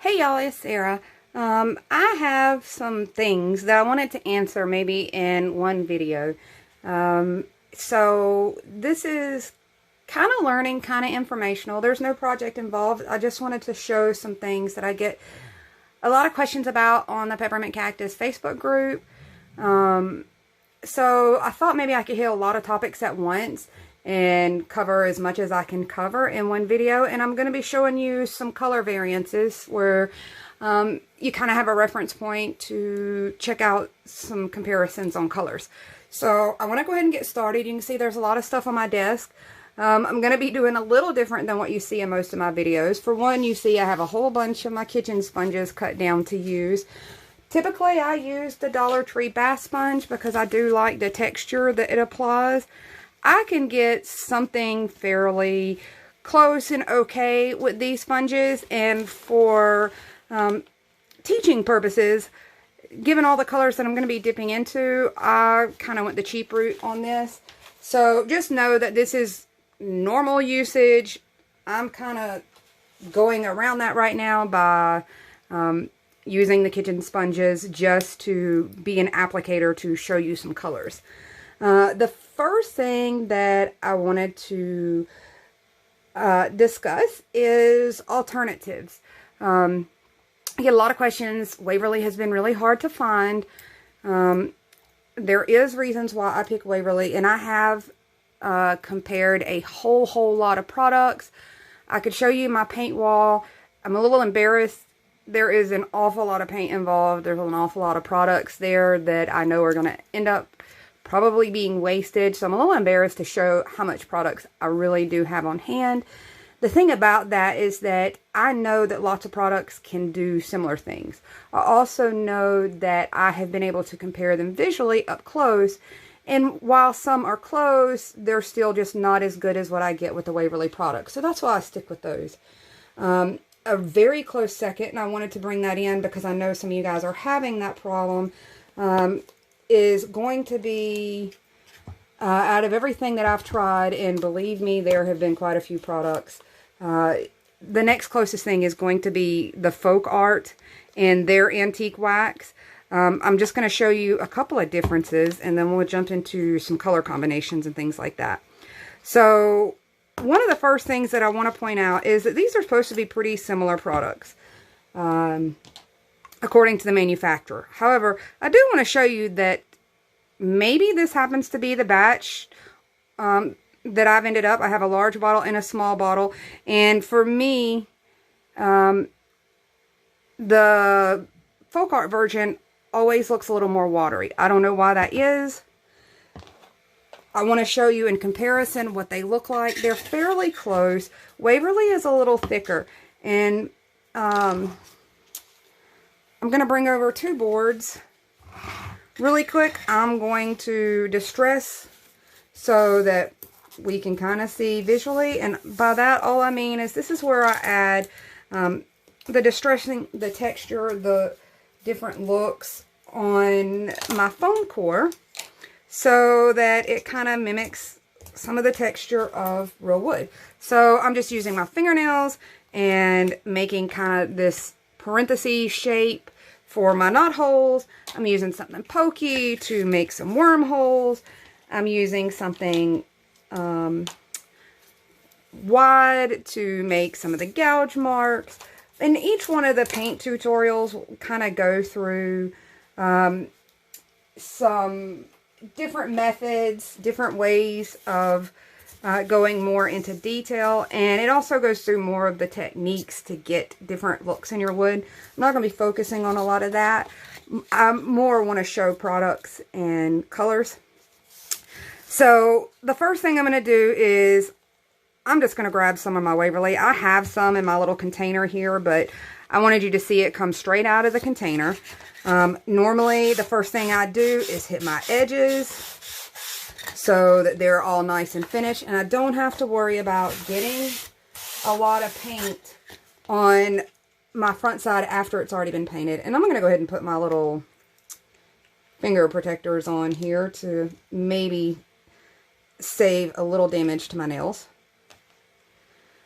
Hey y'all, it's Sarah. I have some things that I wanted to answer maybe in one video. So this is kind of learning, kind of informational. There's no project involved. I just wanted to show some things that I get a lot of questions about on the Peppermint Cactus Facebook group. So I thought maybe I could hit a lot of topics at once and cover as much as I can cover in one video. And I'm going to be showing you some color variances where you kind of have a reference point to check out some comparisons on colors. So I want to go ahead and get started. You can see there's a lot of stuff on my desk. I'm going to be doing a little different than what you see in most of my videos. For one, you see I have a whole bunch of my kitchen sponges cut down to use. Typically, I use the Dollar Tree bath sponge because I do like the texture that it applies. I can get something fairly close and okay with these sponges, and for teaching purposes, given all the colors that I'm going to be dipping into, I kind of went the cheap route on this. So just know that this is normal usage. I'm kind of going around that right now by using the kitchen sponges just to be an applicator to show you some colors. The first thing that I wanted to discuss is alternatives. I get a lot of questions. Waverly has been really hard to find. There is reasons why I pick Waverly, and I have compared a whole lot of products. I could show you my paint wall. I'm a little embarrassed. There is an awful lot of paint involved. There's an awful lot of products there that I know are going to end up probably being wasted. So I'm a little embarrassed to show how much products I really do have on hand. The thing about that is that I know that lots of products can do similar things. I also know that I have been able to compare them visually up close. And while some are close, they're still just not as good as what I get with the Waverly products. So that's why I stick with those. A very close second, and I wanted to bring that in because I know some of you guys are having that problem, is going to be, out of everything that I've tried, and believe me, there have been quite a few products, the next closest thing is going to be the Folk Art and their antique wax. I'm just going to show you a couple of differences, and then we'll jump into some color combinations and things like that. So one of the first things that I want to point out is that these are supposed to be pretty similar products, according to the manufacturer. However, I do want to show you that maybe this happens to be the batch that I've ended up. I have a large bottle and a small bottle, and for me, the Folk Art version always looks a little more watery. I don't know why that is. I want to show you in comparison what they look like. They're fairly close. Waverly is a little thicker. And I'm going to bring over two boards. Really quick, I'm going to distress so that we can kind of see visually. And by that, all I mean is this is where I add the distressing, the texture, the different looks on my foam core, so that it kind of mimics some of the texture of real wood. So I'm just using my fingernails and making kind of this parenthesis shape for my knot holes. I'm using something pokey to make some wormholes. I'm using something wide to make some of the gouge marks. And each one of the paint tutorials will kind of go through some different methods, different ways of going more into detail, and it also goes through more of the techniques to get different looks in your wood. I'm not going to be focusing on a lot of that. I more want to show products and colors. So the first thing I'm going to do is I'm just going to grab some of my Waverly. I have some in my little container here, but I wanted you to see it come straight out of the container. Normally, the first thing I do is hit my edges so that they're all nice and finished, and I don't have to worry about getting a lot of paint on my front side after it's already been painted. And I'm going to go ahead and put my little finger protectors on here to maybe save a little damage to my nails.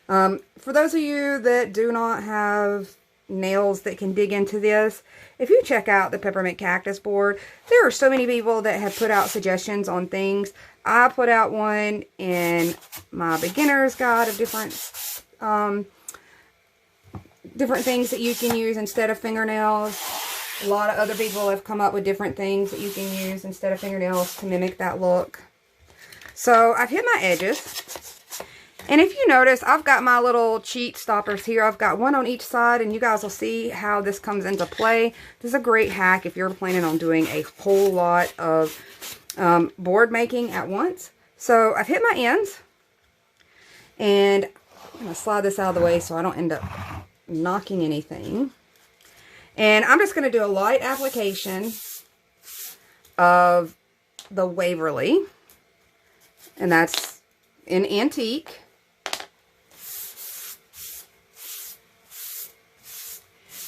For those of you that do not have nails that can dig into this, if you check out the Peppermint Cactus board, there are so many people that have put out suggestions on things. I put out one in my beginner's guide of different things that you can use instead of fingernails. A lot of other people have come up with different things that you can use instead of fingernails to mimic that look. So I've hit my edges. And if you notice, I've got my little cheat stoppers here. I've got one on each side, and you guys will see how this comes into play. This is a great hack if you're planning on doing a whole lot of board making at once. So I've hit my ends, and I'm going to slide this out of the way so I don't end up knocking anything. And I'm just going to do a light application of the Waverly, and that's in antique.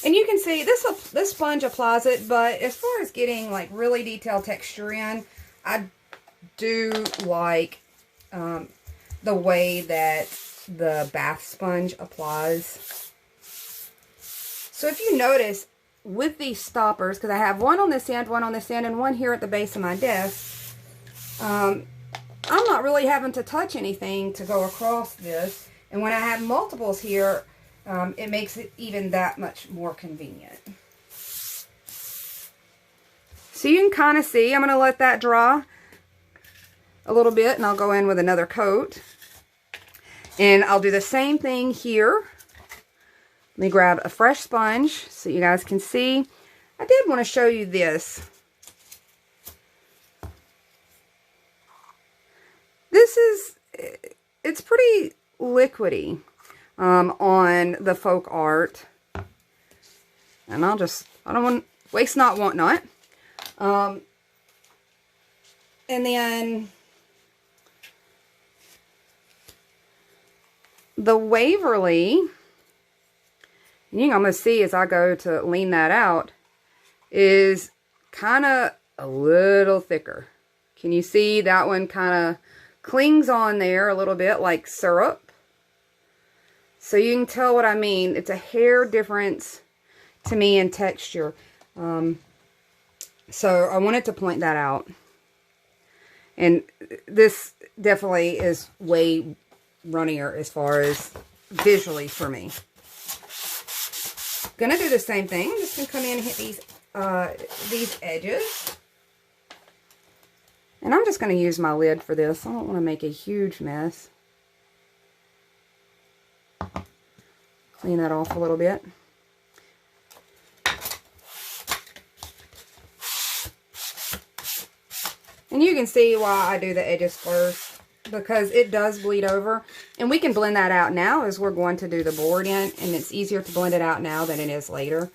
And you can see this sponge applies it, but as far as getting like really detailed texture in, I do like the way that the bath sponge applies. So if you notice with these stoppers, because I have one on this end, and one here at the base of my desk, I'm not really having to touch anything to go across this. And when I have multiples here, it makes it even that much more convenient. So you can kind of see, I'm going to let that dry a little bit, and I'll go in with another coat. And I'll do the same thing here. Let me grab a fresh sponge so you guys can see. I did want to show you this. It's pretty liquidy on the Folk Art. And I don't want, waste not, want not. And then the Waverly, you can almost see as I go to lean that out, is kind of a little thicker. Can you see that one kind of clings on there a little bit like syrup? So you can tell what I mean. It's a hair difference to me in texture. So I wanted to point that out. And this definitely is way runnier as far as visually for me. Gonna do the same thing. I'm just gonna come in and hit these edges. And I'm just gonna use my lid for this. I don't want to make a huge mess. Clean that off a little bit. And you can see why I do the edges first, because it does bleed over. And we can blend that out now as we're going to do the board in, and it's easier to blend it out now than it is later.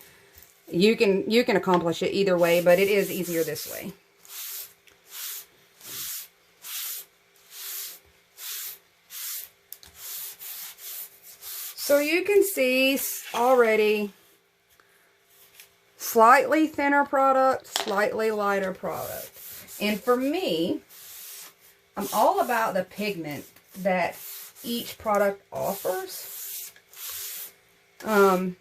You can accomplish it either way, but it is easier this way. So you can see already slightly thinner product, slightly lighter product. And for me, I'm all about the pigment that each product offers. And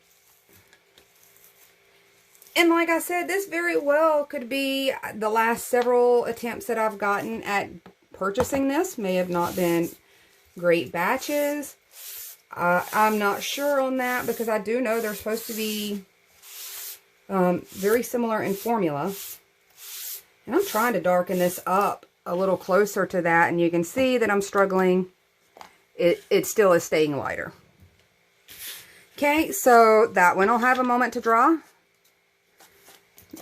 like I said, this very well could be the last several attempts that I've gotten at purchasing this. May have not been great batches. I'm not sure on that, because I do know they're supposed to be very similar in formula. And I'm trying to darken this up a little closer to that, and you can see that I'm struggling. It still is staying lighter. Okay, so that one will have a moment to dry.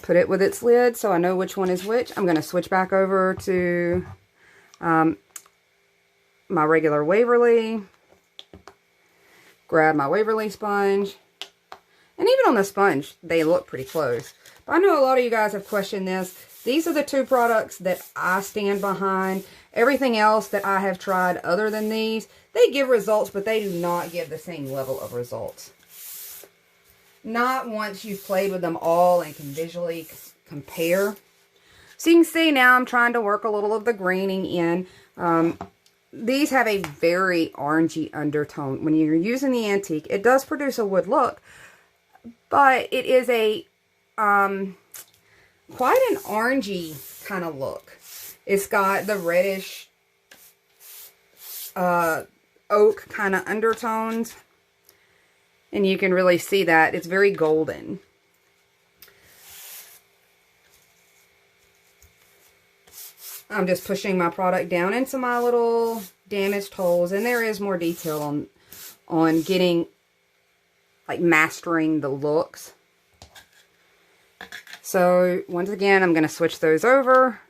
Put it with its lid so I know which one is which. I'm going to switch back over to my regular Waverly. Grab my Waverly sponge. And even on the sponge, they look pretty close. But I know a lot of you guys have questioned this. These are the two products that I stand behind. Everything else that I have tried other than these, they give results, but they do not give the same level of results. Not once you've played with them all and can visually compare. So you can see now I'm trying to work a little of the graining in. These have a very orangey undertone. When you're using the antique, it does produce a wood look, but it is a quite an orangey kind of look. It's got the reddish oak kind of undertones, and you can really see that. It's very golden. I'm just pushing my product down into my little damaged holes, and there is more detail on getting, like, mastering the looks. So once again, I'm going to switch those over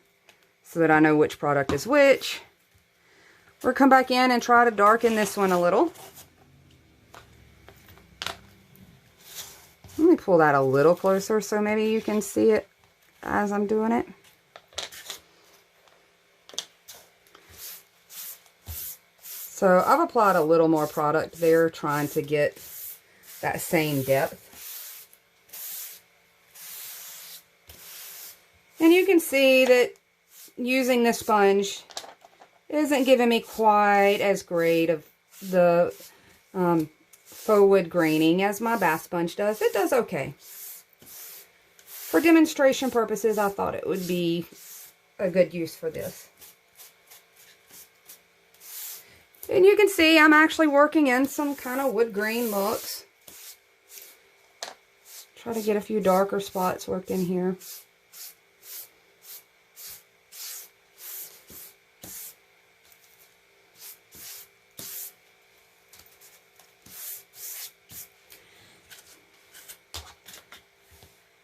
so that I know which product is which. We'll come back in and try to darken this one a little. Let me pull that a little closer so maybe you can see it as I'm doing it. So I've applied a little more product there, trying to get that same depth. And you can see that using this sponge isn't giving me quite as great of the faux wood graining as my bath sponge does. It does okay. For demonstration purposes, I thought it would be a good use for this. And you can see I'm actually working in some kind of wood grain looks. Try to get a few darker spots worked in here.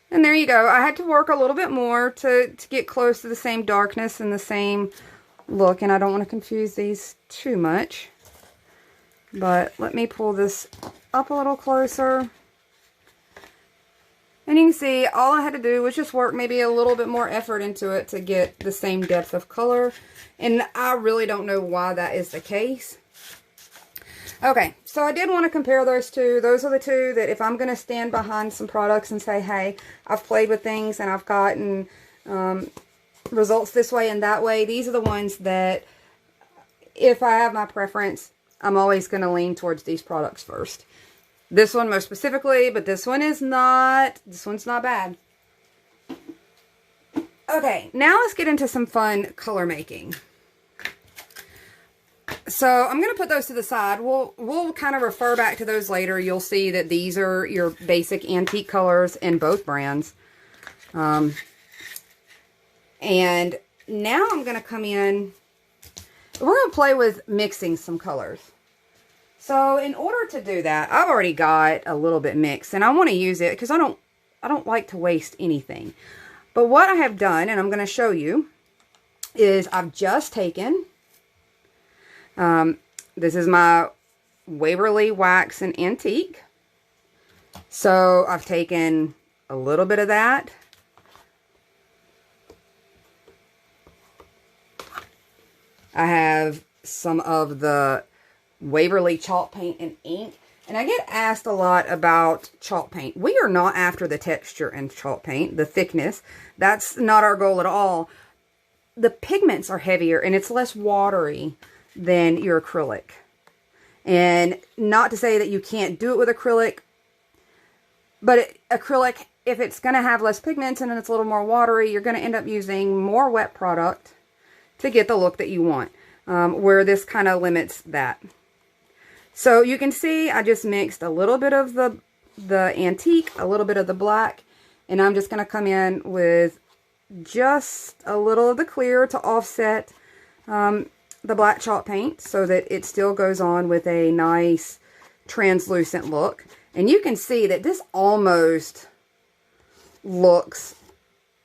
And there you go. I had to work a little bit more to get close to the same darkness and the same look, and I don't want to confuse these too much. But let me pull this up a little closer. And you can see all I had to do was just work maybe a little bit more effort into it to get the same depth of color. And I really don't know why that is the case. Okay, so I did want to compare those two. Those are the two that if I'm going to stand behind some products and say, hey, I've played with things and I've gotten results this way and that way, these are the ones that, if I have my preference, I'm always going to lean towards these products first. This one most specifically, but this one is not, this one's not bad. Okay, now let's get into some fun color making. So I'm going to put those to the side. We'll kind of refer back to those later. You'll see that these are your basic antique colors in both brands. And now I'm going to come in. We're going to play with mixing some colors. So in order to do that, I've already got a little bit mixed, and I want to use it because I don't like to waste anything. But what I have done, and I'm going to show you, is I've just taken, this is my Waverly Wax and Antique. So I've taken a little bit of that. I have some of the Waverly chalk paint and ink. And I get asked a lot about chalk paint. We are not after the texture in chalk paint, the thickness. That's not our goal at all. The pigments are heavier and it's less watery than your acrylic. And not to say that you can't do it with acrylic, but acrylic, if it's going to have less pigments and it's a little more watery, you're going to end up using more wet product to get the look that you want, where this kind of limits that. So you can see I just mixed a little bit of the antique, a little bit of the black, and I'm just going to come in with just a little of the clear to offset the black chalk paint so that it still goes on with a nice translucent look. And you can see that this almost looks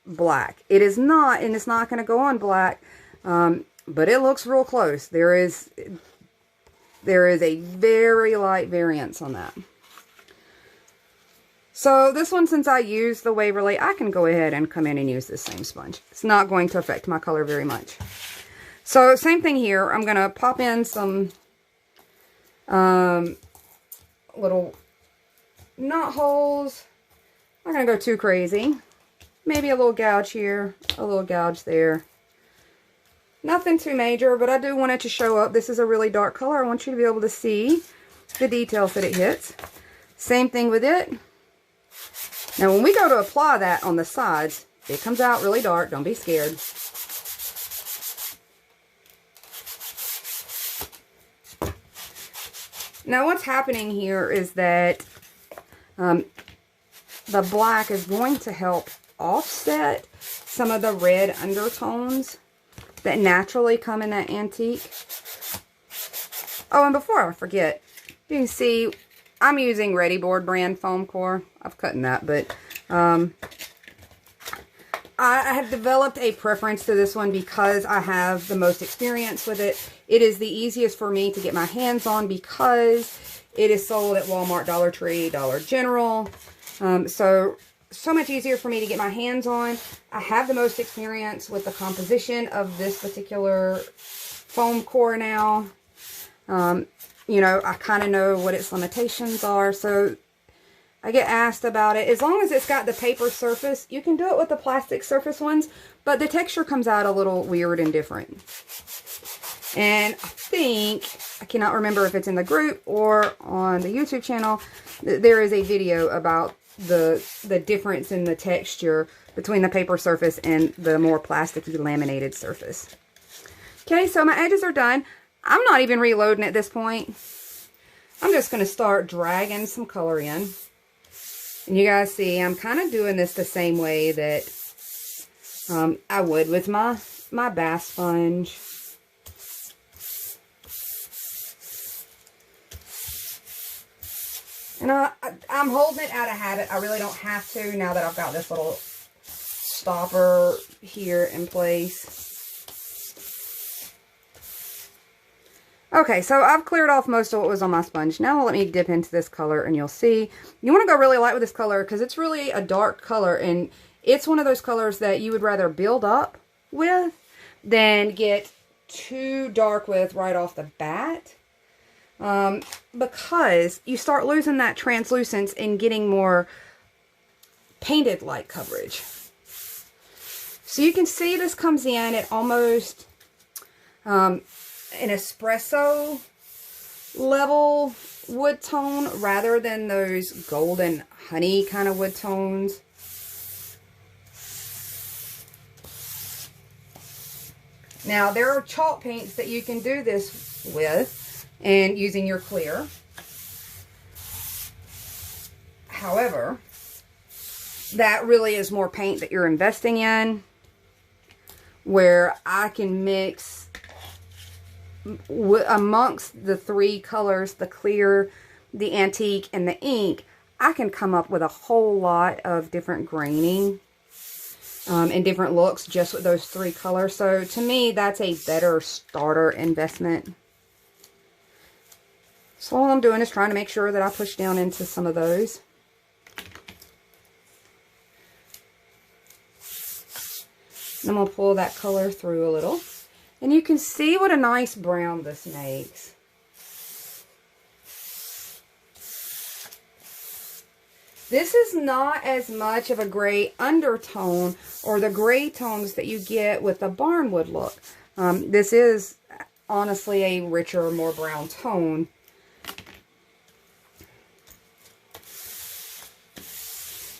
black. It is not, and it's not going to go on black, but it looks real close. There is a very light variance on that. So this one, since I used the Waverly, I can go ahead and come in and use this same sponge. It's not going to affect my color very much. So same thing here. I'm going to pop in some little knot holes. I'm not going to go too crazy. Maybe a little gouge here, a little gouge there. Nothing too major, but I do want it to show up. This is a really dark color. I want you to be able to see the details that it hits. Same thing with it. Now, when we go to apply that on the sides, it comes out really dark. Don't be scared. Now, what's happening here is that the black is going to help offset some of the red undertones that naturally come in that antique. Oh, and before I forget, you can see I'm using readi-board brand foam core. I've cut in that, but I have developed a preference to this one because I have the most experience with it. It is the easiest for me to get my hands on because it is sold at Walmart, Dollar Tree, Dollar General. So much easier for me to get my hands on. I have the most experience with the composition of this particular foam core now. You know, I kind of know what its limitations are, so I get asked about it. As long as it's got the paper surface, you can do it with the plastic surface ones, but the texture comes out a little weird and different. And I think, I cannot remember if it's in the group or on the YouTube channel, there is a video about the difference in the texture between the paper surface and the more plasticky laminated surface. Okay, so my edges are done. I'm not even reloading at this point. I'm just going to start dragging some color in. And you guys see, I'm kind of doing this the same way that I would with my bath sponge. And I'm holding it out of habit. I really don't have to now that I've got this little stopper here in place. Okay, so I've cleared off most of what was on my sponge. Now let me dip into this color and you'll see. You want to go really light with this color because it's really a dark color. And it's one of those colors that you would rather build up with than get too dark with right off the bat. Because you start losing that translucence and getting more painted light coverage. So you can see this comes in at almost an espresso level wood tone rather than those golden honey kind of wood tones. Now there are chalk paints that you can do this with and using your clear. However, that really is more paint that you're investing in, where I can mix amongst the three colors, the clear, the antique, and the ink. I can come up with a whole lot of different graining and different looks just with those three colors. So to me, that's a better starter investment. So all I'm doing is trying to make sure that I push down into some of those. And I'm going to pull that color through a little. And you can see what a nice brown this makes. This is not as much of a gray undertone or the gray tones that you get with the Barnwood look. This is honestly a richer, more brown tone.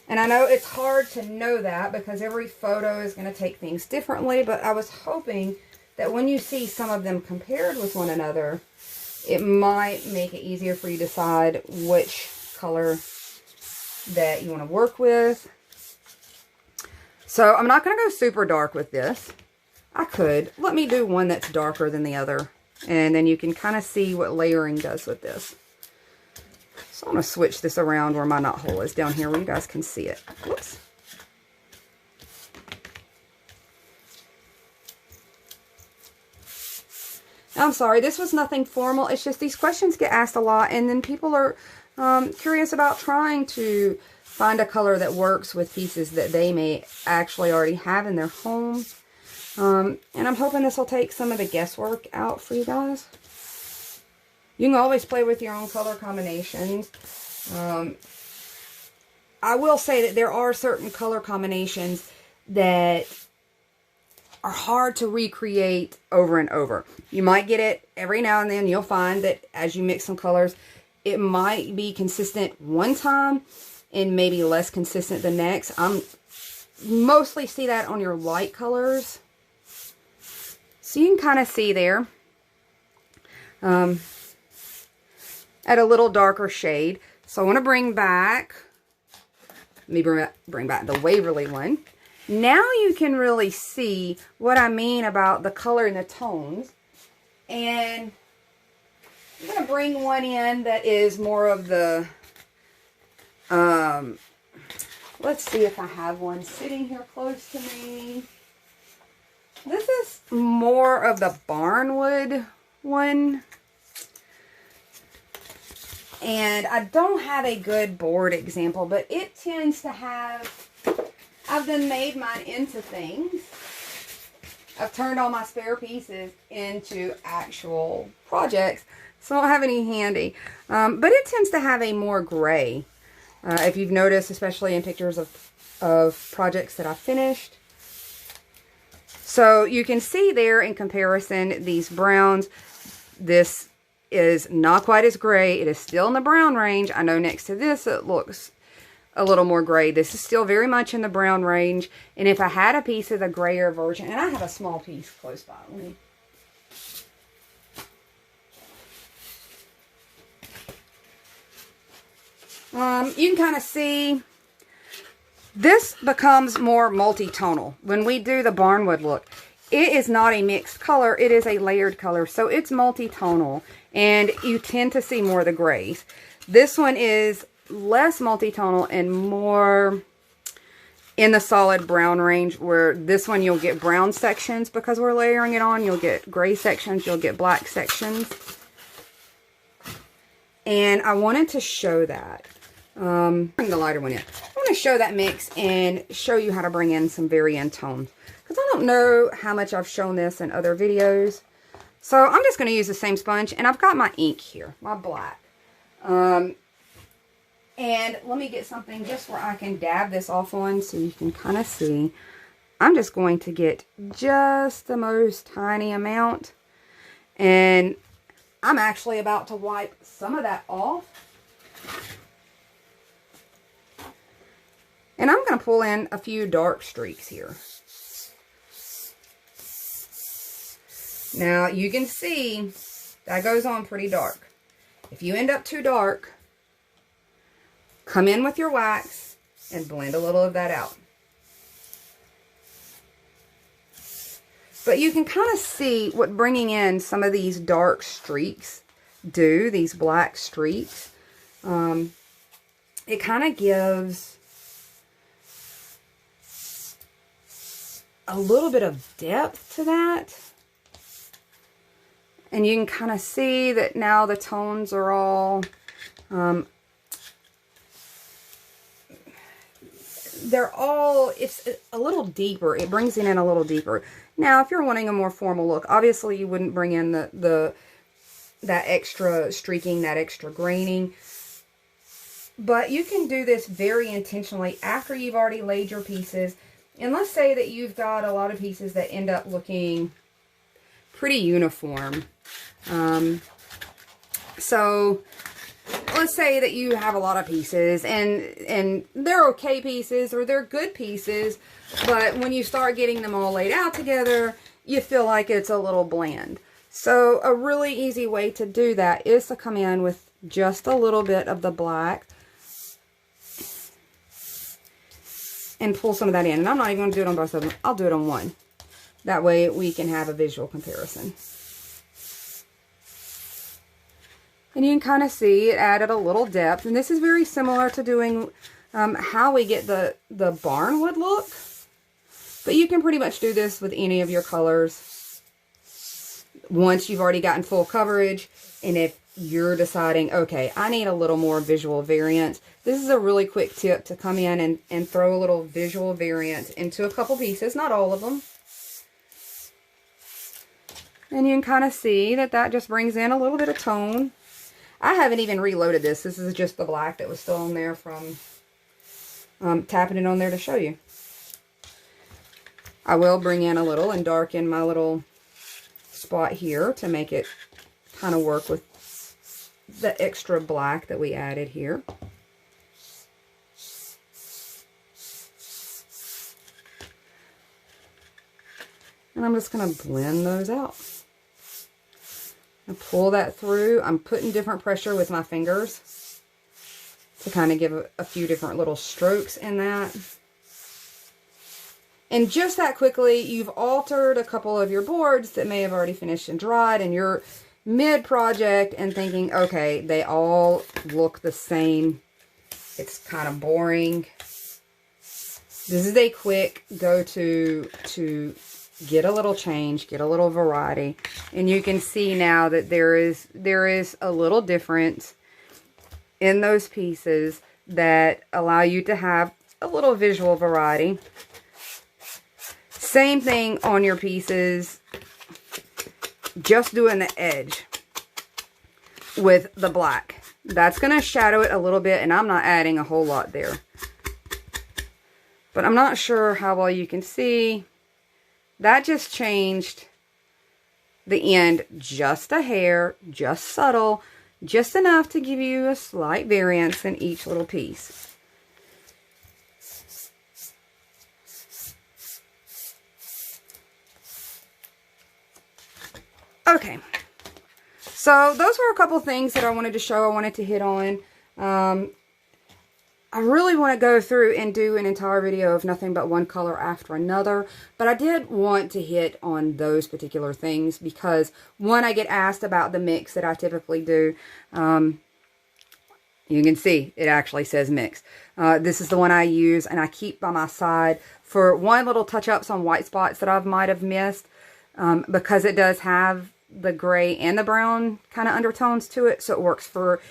And I know it's hard to know that because every photo is going to take things differently, but I was hoping that when you see some of them compared with one another, it might make it easier for you to decide which color that you want to work with. So I'm not going to go super dark with this. I could. Let me do one that's darker than the other, and then you can kind of see what layering does with this. So I'm going to switch this around where my knot hole is down here where you guys can see it. Whoops. I'm sorry, this was nothing formal. It's just these questions get asked a lot, and then people are curious about trying to find a color that works with pieces that they may actually already have in their home. And I'm hoping this will take some of the guesswork out for you guys. You can always play with your own color combinations. I will say that there are certain color combinations that are hard to recreate over and over. You might get it every now and then. You'll find that as you mix some colors, it might be consistent one time, and maybe less consistent than next. Mostly see that on your light colors. So you can kind of see there. At a little darker shade. So I want to bring back, let me bring back the Waverly one. Now you can really see what I mean about the color and the tones. And I'm going to bring one in that is more of the, let's see if I have one sitting here close to me. This is more of the Barnwood one. And I don't have a good board example, but it tends to have, I've then made mine into things. I've turned all my spare pieces into actual projects, so I don't have any handy. But it tends to have a more gray. If you've noticed, especially in pictures of projects that I finished. So you can see there in comparison, these browns, this is not quite as gray. It is still in the brown range. I know next to this it looks a little more gray. This is still very much in the brown range. And if I had a piece of the grayer version, and I have a small piece close by. You can kind of see this becomes more multi-tonal. When we do the Barnwood look, it is not a mixed color. It is a layered color. So it's multi-tonal. And you tend to see more of the grays. This one is less multi-tonal and more in the solid brown range, where this one you'll get brown sections because we're layering it on. You'll get gray sections. You'll get black sections. And I wanted to show that. Bring the lighter one in. I want to show that mix and show you how to bring in some variant tones. Because I don't know how much I've shown this in other videos. So I'm just going to use the same sponge, and I've got my ink here, my black. And let me get something just where I can dab this off on so you can kind of see. I'm just going to get just the most tiny amount. And I'm actually about to wipe some of that off. And I'm going to pull in a few dark streaks here. Now, you can see that goes on pretty dark. If you end up too dark, come in with your wax and blend a little of that out. But you can kind of see what bringing in some of these dark streaks do, these black streaks. It kind of gives a little bit of depth to that. And you can kind of see that now the tones are all, it's a little deeper. It brings it in a little deeper. Now, if you're wanting a more formal look, obviously you wouldn't bring in that extra streaking, that extra graining. But you can do this very intentionally after you've already laid your pieces. And let's say that you've got a lot of pieces that end up looking pretty uniform. So let's say that you have a lot of pieces and they're okay pieces or they're good pieces, but when you start getting them all laid out together, you feel like it's a little bland. So a really easy way to do that is to come in with just a little bit of the black and pull some of that in. And I'm not even going to do it on both of them. I'll do it on one. That way we can have a visual comparison. And you can kind of see it added a little depth. And this is very similar to doing how we get the Barnwood look. But you can pretty much do this with any of your colors once you've already gotten full coverage. And if you're deciding, okay, I need a little more visual variance, this is a really quick tip to come in and throw a little visual variance into a couple pieces, not all of them. And you can kind of see that that just brings in a little bit of tone. I haven't even reloaded this. This is just the black that was still on there from tapping it on there to show you. I will bring in a little and darken my little spot here to make it kind of work with the extra black that we added here. And I'm just going to blend those out. And pull that through. I'm putting different pressure with my fingers to kind of give a few different little strokes in that. And just that quickly, you've altered a couple of your boards that may have already finished and dried, and you're mid-project and thinking, okay, they all look the same. It's kind of boring. This is a quick go-to to get a little change, get a little variety. And you can see now that there is a little difference in those pieces that allow you to have a little visual variety. Same thing on your pieces, just doing the edge with the black. That's going to shadow it a little bit, and I'm not adding a whole lot there. But I'm not sure how well you can see. That just changed the end just a hair, just subtle, just enough to give you a slight variance in each little piece. Okay, so those were a couple things that I wanted to show, I wanted to hit on. I really want to go through and do an entire video of nothing but one color after another, but I did want to hit on those particular things because, one, I get asked about the mix that I typically do. You can see it actually says mix. This is the one I use and I keep by my side for one, little touch-ups on white spots that I might have missed, because it does have the gray and the brown kind of undertones to it, so it works for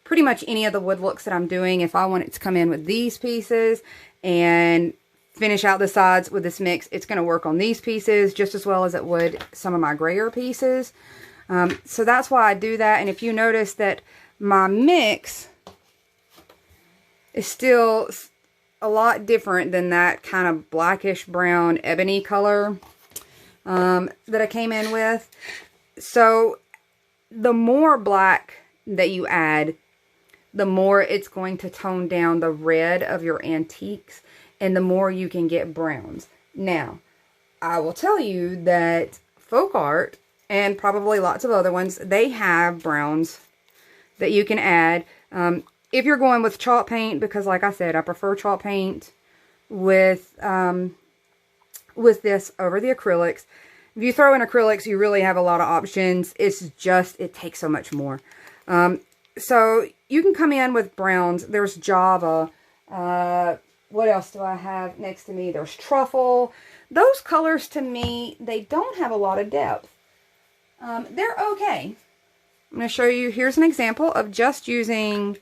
pretty much any of the wood looks that I'm doing. If I want it to come in with these pieces and finish out the sides with this mix, it's going to work on these pieces just as well as it would some of my grayer pieces. So that's why I do that. And if you notice that my mix is still a lot different than that kind of blackish brown ebony color that I came in with. So the more black that you add, the more it's going to tone down the red of your antiques, and the more you can get browns. Now, I will tell you that Folk Art, and probably lots of other ones, they have browns that you can add. If you're going with chalk paint, because like I said, I prefer chalk paint with this over the acrylics. If you throw in acrylics, you really have a lot of options. It's just, it takes so much more. So you can come in with browns. There's Java. What else do I have next to me? There's Truffle. Those colors, to me, they don't have a lot of depth. They're okay. I'm going to show you. Here's an example of just using,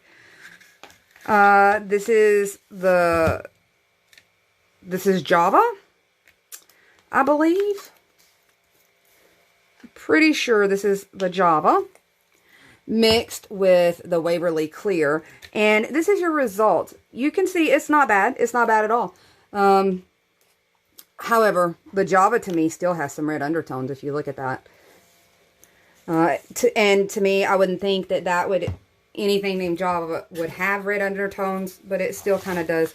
this is Java, I believe. I'm pretty sure this is the Java mixed with the Waverly Clear. And this is your result. You can see it's not bad. It's not bad at all. However, the Java to me still has some red undertones if you look at that. And to me, I wouldn't think that would, anything named Java would have red undertones, but it still kind of does.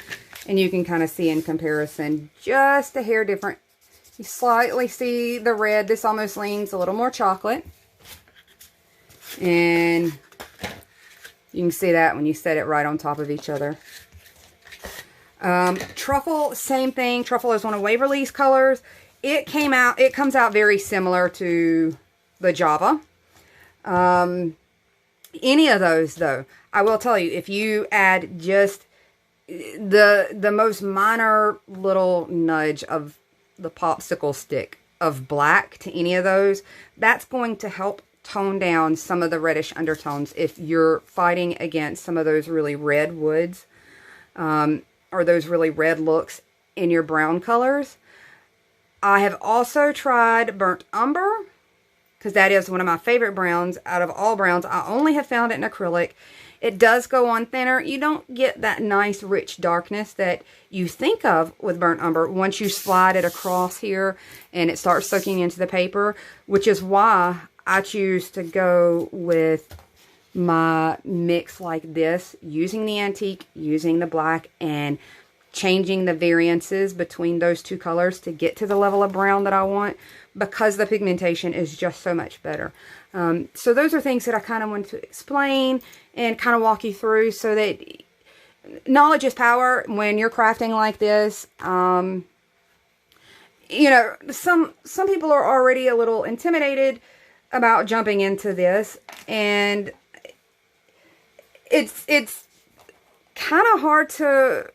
And you can kind of see in comparison just a hair different. You slightly see the red. This almost leans a little more chocolate. And you can see that when you set it right on top of each other. Truffle, same thing. Truffle is one of Waverly's colors. It comes out very similar to the Java. Any of those, though, I will tell you, if you add just the most minor little nudge of the popsicle stick of black to any of those, that's going to help tone down some of the reddish undertones if you're fighting against some of those really red woods, or those really red looks in your brown colors. I have also tried Burnt Umber, because that is one of my favorite browns out of all browns. I only have found it in acrylic. It does go on thinner. You don't get that nice rich darkness that you think of with Burnt Umber once you slide it across here and it starts soaking into the paper, which is why I choose to go with my mix like this, using the antique, using the black, and changing the variances between those two colors to get to the level of brown that I want, because the pigmentation is just so much better. So those are things that I kind of wanted to explain and kind of walk you through, so that knowledge is power when you're crafting like this. You know, some people are already a little intimidated about jumping into this, and it's kind of hard to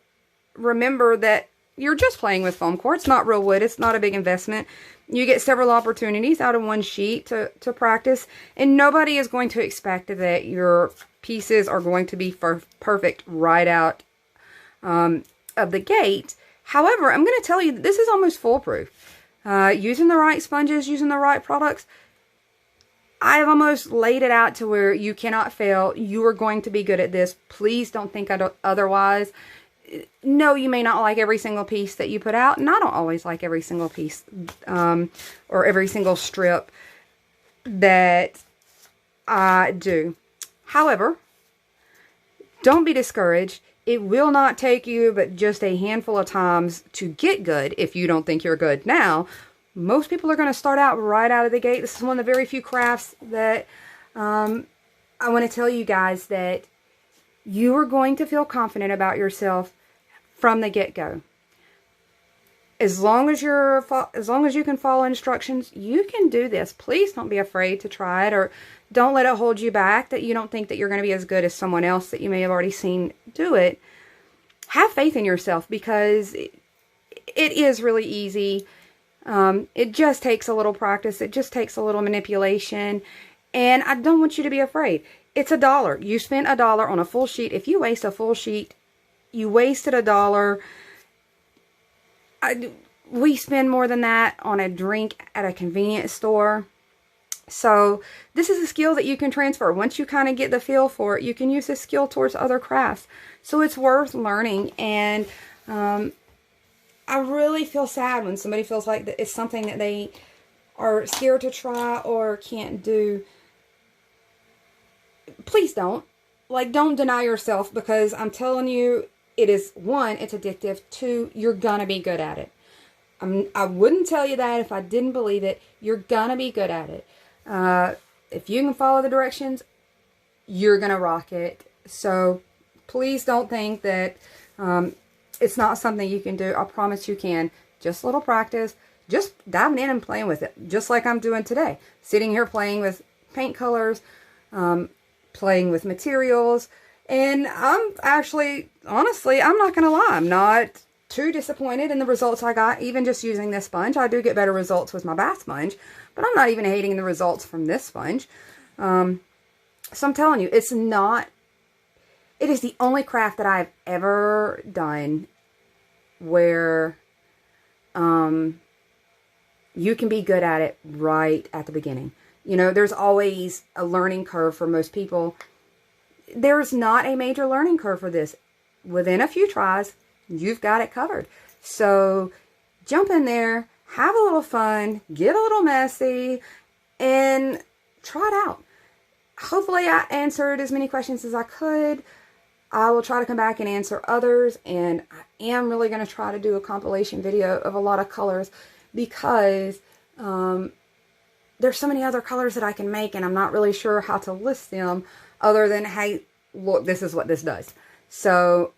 remember that you're just playing with foam core. It's not real wood. It's not a big investment. You get several opportunities out of one sheet to practice, and nobody is going to expect that your pieces are going to be perfect right out of the gate. However, I'm going to tell you that this is almost foolproof. Using the right sponges, using the right products, I've almost laid it out to where you cannot fail. You are going to be good at this. Please don't think otherwise. No, you may not like every single piece that you put out, and I don't always like every single piece or every single strip that I do. However, don't be discouraged. It will not take you but just a handful of times to get good if you don't think you're good now. Most people are going to start out right out of the gate. This is one of the very few crafts that I want to tell you guys that you are going to feel confident about yourself from the get-go. As long as you can follow instructions, you can do this. Please don't be afraid to try it, or don't let it hold you back that you don't think that you're going to be as good as someone else that you may have already seen do it. Have faith in yourself, because it is really easy. It just takes a little practice. It just takes a little manipulation. And I don't want you to be afraid. It's $1. You spent $1 on a full sheet. If you waste a full sheet, you wasted $1. We spend more than that on a drink at a convenience store. So this is a skill that you can transfer. Once you kind of get the feel for it, you can use this skill towards other crafts. So it's worth learning. And I really feel sad when somebody feels like that it's something that they are scared to try or can't do. Please don't. Like, don't deny yourself, because I'm telling you, it is, one, it's addictive. Two, you're gonna be good at it. I wouldn't tell you that if I didn't believe it. You're gonna be good at it. If you can follow the directions, you're gonna rock it. So please don't think that it's not something you can do. I promise you can. Just a little practice. Just diving in and playing with it. Just like I'm doing today. Sitting here playing with paint colors, playing with materials. And I'm actually, honestly, I'm not going to lie, I'm not too disappointed in the results I got, even just using this sponge. I do get better results with my bath sponge, but I'm not even hating the results from this sponge. So I'm telling you, it is the only craft that I've ever done where you can be good at it right at the beginning. You know, there's always a learning curve for most people. There's not a major learning curve for this. Within a few tries, you've got it covered. So jump in there, have a little fun, get a little messy, and try it out. Hopefully I answered as many questions as I could. I will try to come back and answer others, and I am really going to try to do a compilation video of a lot of colors, because there's so many other colors that I can make, and I'm not really sure how to list them other than, hey, look, this is what this does. So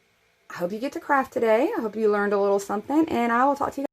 I hope you get to craft today. I hope you learned a little something, and I will talk to you guys